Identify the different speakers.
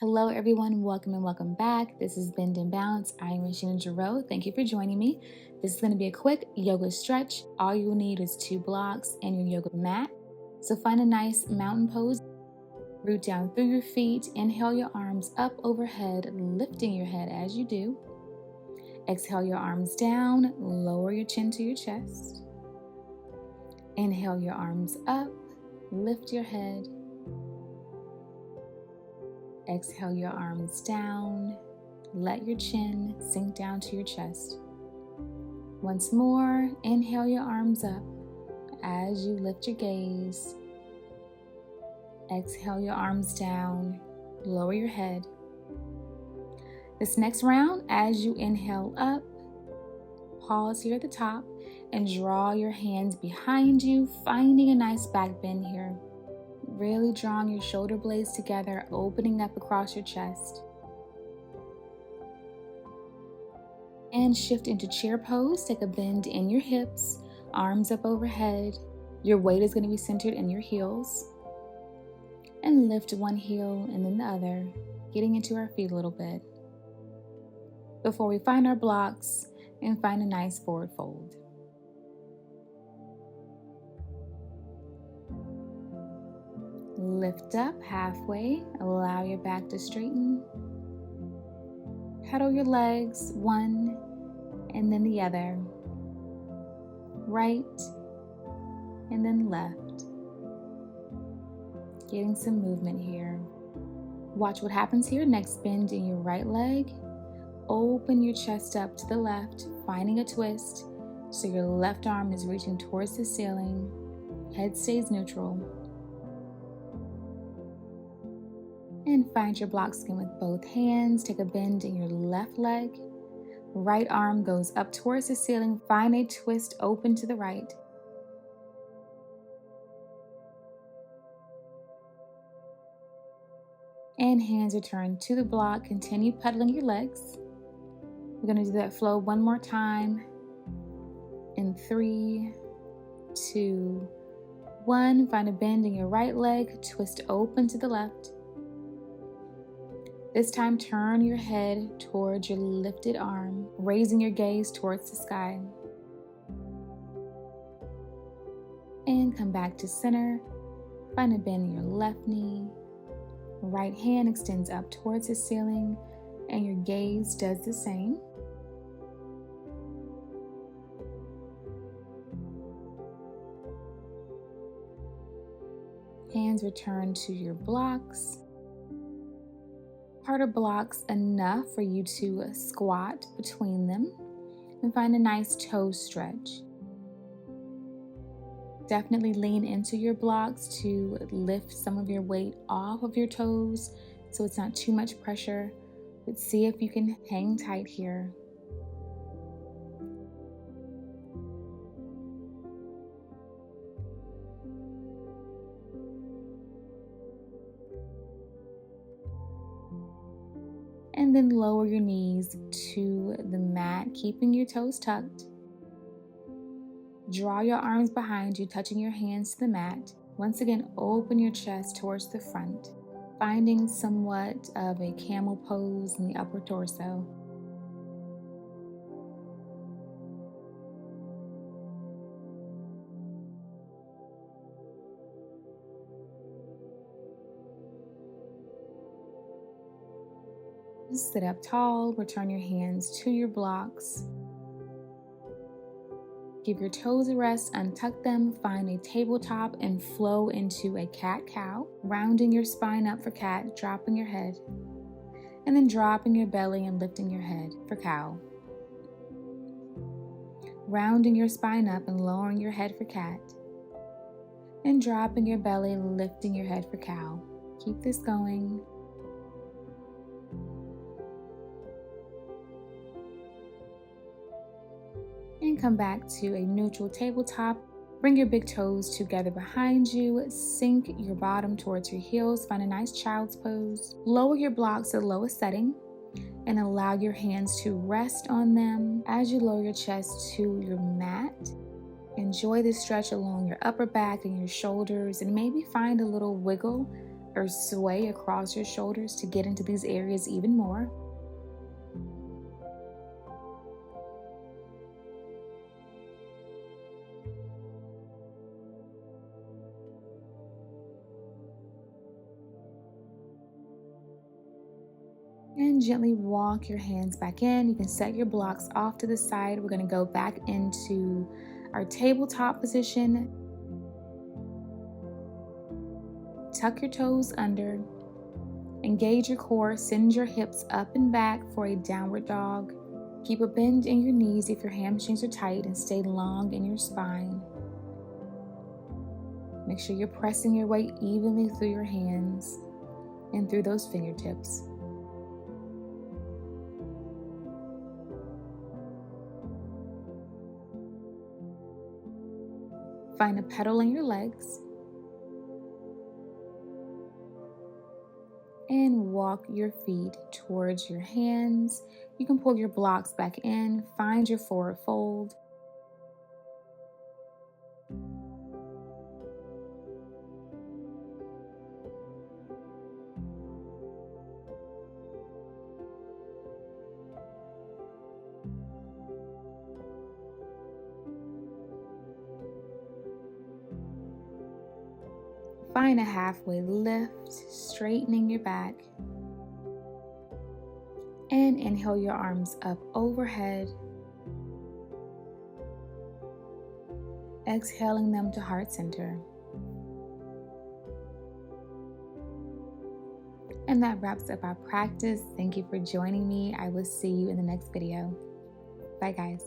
Speaker 1: Hello, everyone. Welcome and welcome back. This is Bend and Bounce. I am Rasheena Jarreau. Thank you for joining me. This is going to be a quick yoga stretch. All you will need is 2 blocks and your yoga mat. So find a nice mountain pose. Root down through your feet. Inhale your arms up overhead, lifting your head as you do. Exhale your arms down. Lower your chin to your chest. Inhale your arms up. Lift your head. Exhale your arms down. Let your chin sink down to your chest. Once more, inhale your arms up as you lift your gaze. Exhale your arms down. Lower your head. This next round, as you inhale up, pause here at the top and draw your hands behind you, finding a nice back bend here. Really drawing your shoulder blades together, opening up across your chest. And shift into chair pose. Take a bend in your hips, arms up overhead. Your weight is going to be centered in your heels. And lift one heel and then the other, getting into our feet a little bit. Before we find our blocks and find a nice forward fold. Lift up halfway, allow your back to straighten. Pedal your legs, one and then the other. Right and then left. Getting some movement here. Watch what happens here. Next, bend in your right leg. Open your chest up to the left, finding a twist so your left arm is reaching towards the ceiling. Head stays neutral. And find your block skin with both hands. Take a bend in your left leg. Right arm goes up towards the ceiling. Find a twist open to the right. And hands return to the block. Continue pedaling your legs. We're going to do that flow one more time. In 3, 2, 1. Find a bend in your right leg. Twist open to the left. This time, turn your head towards your lifted arm, raising your gaze towards the sky. And come back to center. Find a bend in your left knee. Right hand extends up towards the ceiling, and your gaze does the same. Hands return to your blocks. Part of blocks enough for you to squat between them and find a nice toe stretch. Definitely lean into your blocks to lift some of your weight off of your toes so it's not too much pressure, but see if you can hang tight here. And then lower your knees to the mat, keeping your toes tucked. Draw your arms behind you, touching your hands to the mat. Once again, open your chest towards the front, finding somewhat of a camel pose in the upper torso. Sit up tall, return your hands to your blocks. Give your toes a rest, untuck them, find a tabletop and flow into a cat-cow, rounding your spine up for cat, dropping your head, and then dropping your belly and lifting your head for cow. Rounding your spine up and lowering your head for cat, and dropping your belly and lifting your head for cow. Keep this going. And come back to a neutral tabletop. Bring your big toes together behind you. Sink your bottom towards your heels. Find a nice child's pose. Lower your blocks to the lowest setting and allow your hands to rest on them as you lower your chest to your mat. Enjoy this stretch along your upper back and your shoulders, and maybe find a little wiggle or sway across your shoulders to get into these areas even more. And gently walk your hands back in. You can set your blocks off to the side. We're going to go back into our tabletop position. Tuck your toes under. Engage your core. Send your hips up and back for a downward dog. Keep a bend in your knees if your hamstrings are tight, and stay long in your spine. Make sure you're pressing your weight evenly through your hands and through those fingertips. Find a pedal in your legs and walk your feet towards your hands. You can pull your blocks back in, find your forward fold. Find a halfway lift, straightening your back. And inhale your arms up overhead. Exhaling them to heart center. And that wraps up our practice. Thank you for joining me. I will see you in the next video. Bye, guys.